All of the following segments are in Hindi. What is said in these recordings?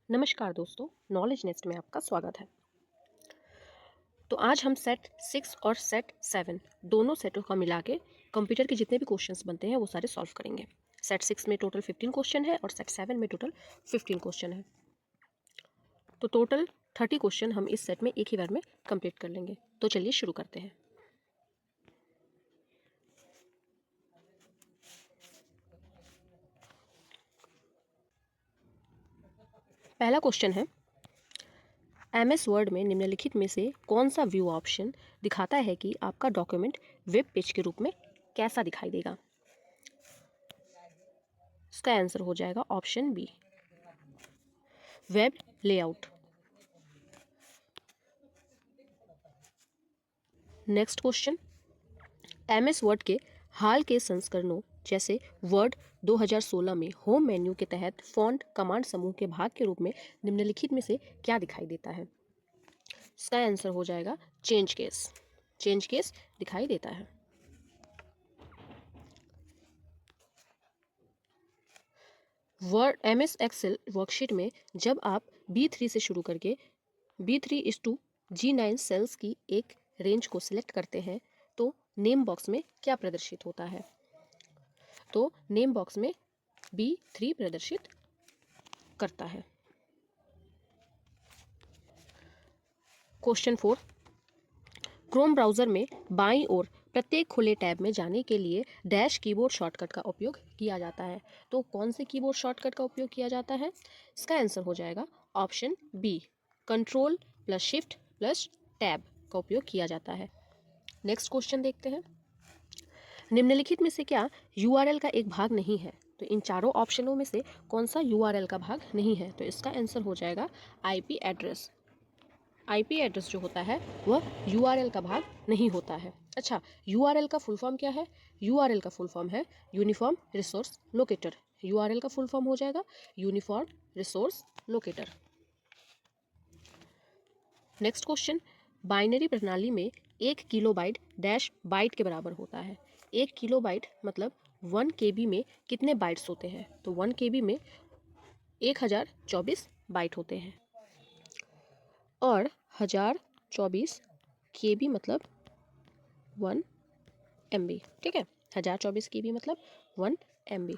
नमस्कार दोस्तों, नॉलेज नेस्ट में आपका स्वागत है। तो आज हम सेट 6 और सेट 7 दोनों सेटों का मिला के कंप्यूटर के जितने भी क्वेश्चंस बनते हैं वो सारे सॉल्व करेंगे। सेट 6 में टोटल 15 क्वेश्चन है और सेट 7 में टोटल 15 क्वेश्चन है। तो टोटल 30 क्वेश्चन हम इस सेट में एक ही बार में कंप्लीट कर लेंगे। तो चलिए शुरू करते हैं। पहला क्वेश्चन है, MS वर्ड में निम्नलिखित में से कौन सा व्यू ऑप्शन दिखाता है कि आपका डॉक्यूमेंट वेब पेज के रूप में कैसा दिखाई देगा। इसका आंसर हो जाएगा option B, web layout. Next question, MS word के हाल के संस्करणों जैसे वर्ड 2016 में होम मेन्यू के तहत फॉन्ट कमांड समूह के भाग के रूप में निम्नलिखित में से क्या दिखाई देता है। इसका आंसर हो जाएगा चेंज केस। चेंज केस दिखाई देता है। वर्ड MS एक्सेल वर्कशीट में जब आप B3 से शुरू करके B3:G9 सेल्स की एक रेंज को सिलेक्ट करते हैं तो नेम बॉक्स में क्या प्रदर्शित होता है। तो नेम बॉक्स में B3 प्रदर्शित करता है। क्वेश्चन 4, क्रोम ब्राउज़र में बाईं ओर प्रत्येक खुले टैब में जाने के लिए डैश कीबोर्ड शॉर्टकट का उपयोग किया जाता है। तो कौन से कीबोर्ड शॉर्टकट का उपयोग किया जाता है। इसका आंसर हो जाएगा option B, control plus shift plus tab का उपयोग किया जाता है। नेक्स्ट क्वेश्चन देखते हैं, निम्नलिखित में से क्या URL का एक भाग नहीं है। तो इन चारों ऑप्शनों में से कौन सा URL का भाग नहीं है। तो इसका आंसर हो जाएगा IP एड्रेस। IP एड्रेस जो होता है वह URL का भाग नहीं होता है। अच्छा, URL का फुल फॉर्म क्या है। URL का फुल फॉर्म है यूनिफॉर्म रिसोर्स लोकेटर। URL का फुल फॉर्म हो जाएगा uniform resource locator. Next question, binary प्रणाली में 1 किलोबाइट डैश बाइट के बराबर होता है। 1 किलोबाइट मतलब 1 KB में कितने बाइट्स होते हैं। तो 1 KB में 1024 बाइट होते हैं और 1024 KB मतलब 1 MB। ठीक है, 1024 KB मतलब 1 MB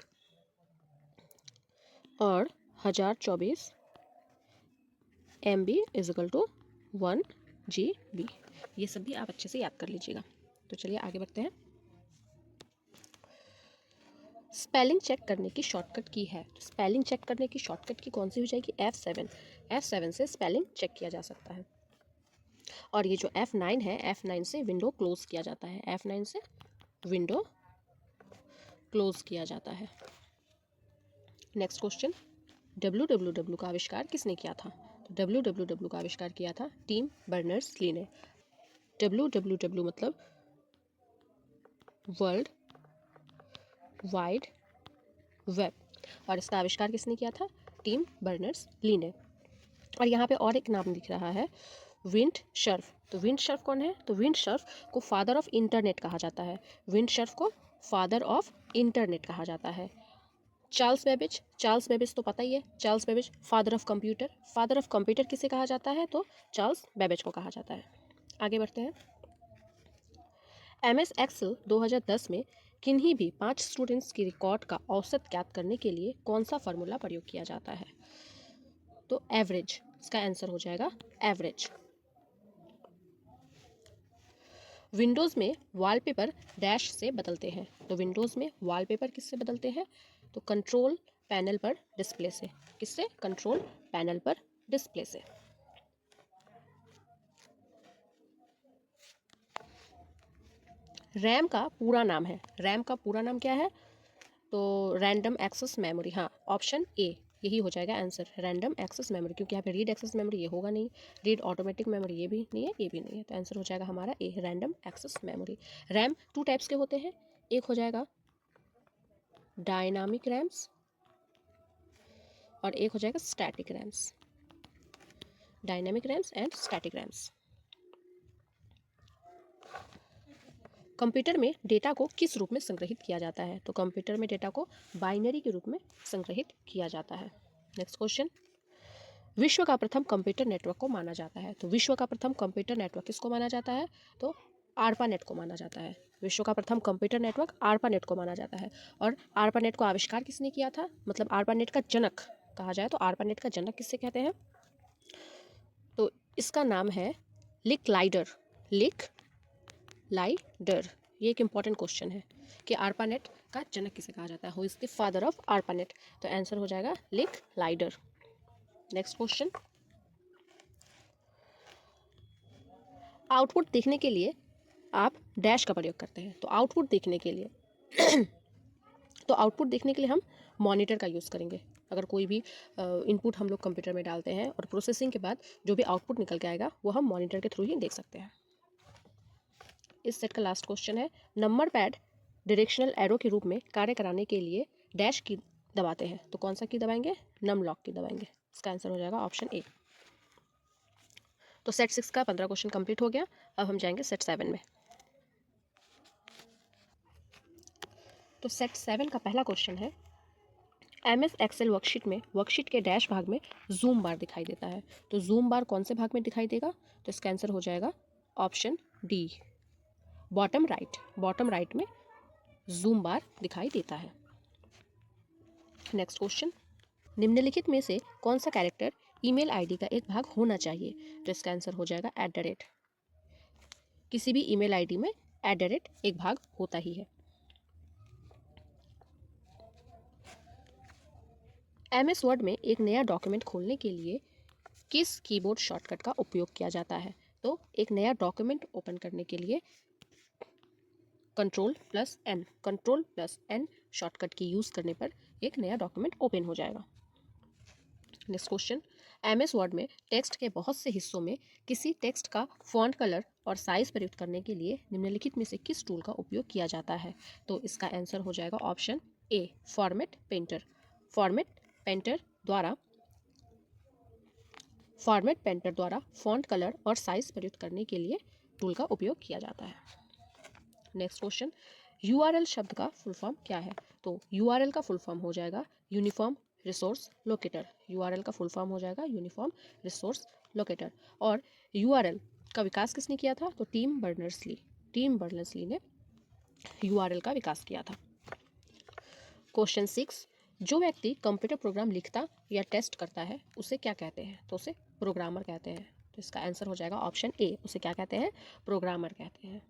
और 1024 MB is equal to 1 GB। ये सब भी आप अच्छे से याद कर लीजिएगा। तो चलिए आगे बढ़ते हैं। स्पेलिंग चेक करने की शॉर्टकट की है। स्पेलिंग चेक करने की शॉर्टकट की कौन सी हो जाएगी। F7। F7 से स्पेलिंग चेक किया जा सकता है। और ये जो F9 है, F9 से विंडो क्लोज किया जाता है। F9 से विंडो क्लोज किया जाता है। नेक्स्ट क्वेश्चन, www का आविष्कार किसने किया था। तो www का आविष्कार किया था टिम बर्नर्स-ली ने। www मतलब वर्ल्ड वाइड वेब और इसका आविष्कार किसने किया था। टिम बर्नर्स-ली ने। और यहाँ पे और एक नाम दिख रहा है विंडशर्फ। तो विंडशर्फ कौन है। तो विंडशर्फ को फादर ऑफ इंटरनेट कहा जाता है। विंडशर्फ को फादर ऑफ इंटरनेट कहा जाता है। Charles Babbage. चार्ल्स बेबेज तो पता ही है, Charles Babbage father of computer. Father of computer किसे कहा जाता है। तो चार्ल्स बेबेज को कहा जाता है। आगे बढ़ते हैं। MS एक्सेल 2010 में किन्हीं भी 5 स्टूडेंट्स की रिकॉर्ड का औसत ज्ञात करने के लिए कौन सा फार्मूला प्रयोग किया जाता है। तो एवरेज। इसका आंसर हो जाएगा एवरेज। विंडोज़ में वॉलपेपर डैश से बदलते हैं। तो विंडोज़ में वॉलपेपर किससे बदलते हैं। तो कंट्रोल पैनल पर डिस्प्ले से। किससे। कंट्रोल पैनल पर डिस्प्ले से। रैम का पूरा नाम है। रैम का पूरा नाम क्या है। तो रैंडम एक्सेस मेमोरी। हाँ, ऑप्शन ए यही हो जाएगा आंसर, रैंडम एक्सेस मेमोरी। क्योंकि यहाँ पे रीड एक्सेस मेमोरी ये होगा नहीं, रीड ऑटोमेटिक मेमोरी ये भी नहीं है, ये भी नहीं है। तो आंसर हो जाएगा हमारा A, random access memory. RAM 2 types के होते हैं। एक हो जाएगा डायनामिक रैम्स और एक हो जाएगा static RAMs. Dynamic RAMs and static RAMs. Computer में डेटा को किस रूप में संग्रहित किया जाता है। तो कंप्यूटर में डेटा को बाइनरी के रूप में संग्रहित किया जाता है। नेक्स्ट क्वेश्चन, विश्व का प्रथम कंप्यूटर नेटवर्क को माना जाता है? तो विश्व का प्रथम कंप्यूटर नेटवर्क किसको माना जाता है? तो आर्पानेट को माना जाता है। विश्व का प्रथम कंप्यूटर नेटवर्क आर्पानेट को माना जाता है। और आर्पानेट को आविष्कार किसने किया था? मतलब आर्पानेट का जनक कहा जाए तो आर्पानेट का जनक किससे कहते हैं? तो इसका नाम है लिक लाइडर। लिक लाइडर। ये एक इंपॉर्टेंट क्वेश्चन है कि आर्पानेट का जनक किसे कहा जाता है? Who is the father of ARPANET? तो आंसर हो जाएगा लिक लाइडर। नेक्स्ट क्वेश्चन, आउटपुट देखने के लिए आप डैश का प्रयोग करते हैं। तो आउटपुट देखने के लिए तो आउटपुट देखने के लिए हम मॉनिटर का यूज़ करेंगे। अगर कोई भी इनपुट हम लोग कंप्यूटर में डालते हैं और प्रोसेसिंग के बाद जो भी आउटपुट निकल के आएगा वो हम मॉनिटर के थ्रू ही देख सकते हैं। इस सेट का लास्ट क्वेश्चन है, नंबर पैड डायरेक्शनल एरो के रूप में कार्य कराने के लिए डैश की दबाते हैं। तो कौन सा की दबाएंगे? नम लॉक की दबाएंगे। इसका आंसर हो जाएगा ऑप्शन ए। तो सेट 6 का 15 क्वेश्चन कंप्लीट हो गया। अब हम जाएंगे सेट 7 में। तो सेट 7 का पहला क्वेश्चन है, MS एक्सेल वर्कशीट में वर्कशीट के डैश भाग में जूम बार दिखाई देता है। तो जूम बार कौन से भाग में दिखाई देगा? तो इसका आंसर हो जाएगा option D, bottom right. Bottom right में जूम बार दिखाई देता है। नेक्स्ट क्वेश्चन, निम्नलिखित में से कौन सा कैरेक्टर ईमेल आईडी का एक भाग होना चाहिए? तो इसका आंसर हो जाएगा @ किसी भी ईमेल आईडी में @ एक भाग होता ही है। MS वर्ड में एक नया डॉक्यूमेंट खोलने के लिए किस कीबोर्ड शॉर्टकट का उपयोग किया जाता है? तो एक नया डॉक्यूमेंट ओपन करने के लिए Ctrl+N शॉर्टकट की यूज़ करने पर एक नया डॉक्यूमेंट ओपन हो जाएगा। नेक्स्ट क्वेश्चन, MS वर्ड में टेक्स्ट के बहुत से हिस्सों में किसी टेक्स्ट का फॉन्ट कलर और साइज प्रयुक्त करने के लिए निम्नलिखित में से किस टूल का उपयोग किया जाता है? तो इसका आंसर हो जाएगा option A, format painter. Format painter द्वारा फॉन्ट कलर और साइज प्रयुक्त करने के लिए टूल का उपयोग किया जाता है। नेक्स्ट क्वेश्चन, URL शब्द का फुल फॉर्म क्या है? तो URL का फुल फॉर्म हो जाएगा यूनिफॉर्म रिसोर्स लोकेटर। URL का फुल फॉर्म हो जाएगा यूनिफॉर्म रिसोर्स लोकेटर। और URL का विकास किसने किया था? तो टिम बर्नर्स-ली ने URL का विकास किया था। क्वेश्चन 6, जो व्यक्ति कंप्यूटर प्रोग्राम लिखता या टेस्ट करता है उसे क्या कहते हैं? तो उसे प्रोग्रामर कहते हैं। तो इसका आंसर हो जाएगा ऑप्शन ए, उसे क्या कहते हैं? प्रोग्रामर कहते हैं।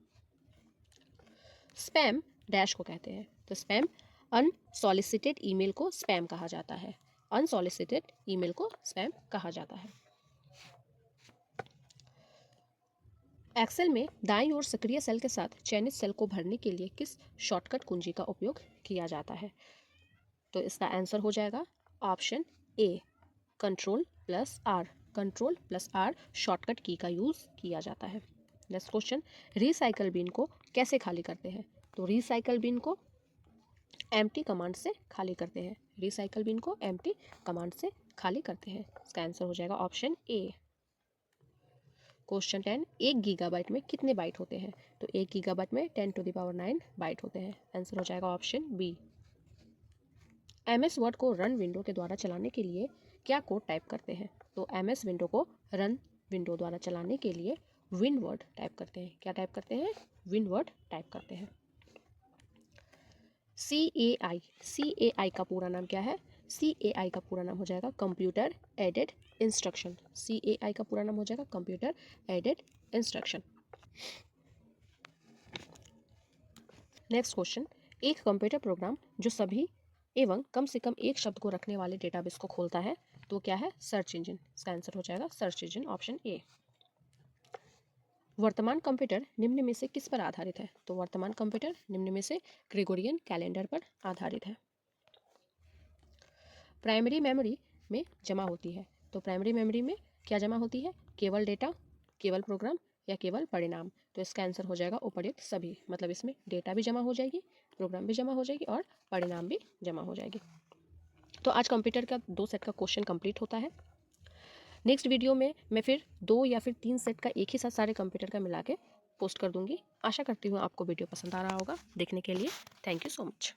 स्पैम डैश को कहते हैं। तो स्पैम अनसॉलिसिटेड ईमेल को स्पैम कहा जाता है। अनसॉलिसिटेड ईमेल को स्पैम कहा जाता है। एक्सेल में दाईं ओर सक्रिय सेल के साथ चयनित सेल को भरने के लिए किस शॉर्टकट कुंजी का उपयोग किया जाता है? तो इसका आंसर हो जाएगा option A, Ctrl+R। Ctrl+R shortcut की का यूज़ किया जाता है। नेक्स्ट क्वेश्चन, रिसाइकल बिन को कैसे खाली करते हैं? तो रिसाइकल बिन को empty कमांड से खाली करते हैं। रिसाइकल बिन को empty कमांड से खाली करते हैं। इसका आंसर हो जाएगा ऑप्शन ए। क्वेश्चन 10, 1 गीगाबाइट में कितने बाइट होते हैं? तो 1 गीगाबाइट में 10⁹ बाइट होते हैं। आंसर हो जाएगा ऑप्शन बी। MS वर्ड को रन विंडो के द्वारा चलाने के लिए क्या कोड टाइप करते हैं? तो MS विंडो को रन विंडो द्वारा चलाने के लिए विनवर्ड टाइप करते हैं। क्या टाइप करते हैं? विनवर्ड टाइप करते हैं। CAI का पूरा नाम क्या है? CAI का पूरा नाम हो जाएगा कंप्यूटर एडेड इंस्ट्रक्शन। CAI का पूरा नाम हो जाएगा computer aided instruction. Next question, एक कंप्यूटर प्रोग्राम जो सभी एवं कम से कम एक शब्द को रखने वाले डेटाबेस को खोलता है तो क्या है? Search engine. इसका आंसर हो जाएगा सर्च इंजन, ऑप्शन ए। वर्तमान कंप्यूटर निम्न में से किस पर आधारित है? तो वर्तमान कंप्यूटर निम्न में से ग्रेगोरियन कैलेंडर पर आधारित है। प्राइमरी मेमोरी में जमा होती है। तो प्राइमरी मेमोरी में क्या जमा होती है? केवल डेटा, केवल प्रोग्राम या केवल परिणाम? तो इसका आंसर हो जाएगा उपर्युक्त सभी। मतलब इसमें डेटा भी जमा हो जाएगी, प्रोग्राम भी जमा हो जाएगी और परिणाम भी जमा हो जाएगी। तो आज कंप्यूटर का 2 सेट का क्वेश्चन कंप्लीट होता है। नेक्स्ट वीडियो में मैं फिर 2 या फिर 3 सेट का एक ही साथ सारे कंप्यूटर का मिला के पोस्ट कर दूंगी। आशा करती हूँ आपको वीडियो पसंद आ रहा होगा। देखने के लिए थैंक यू सो मच।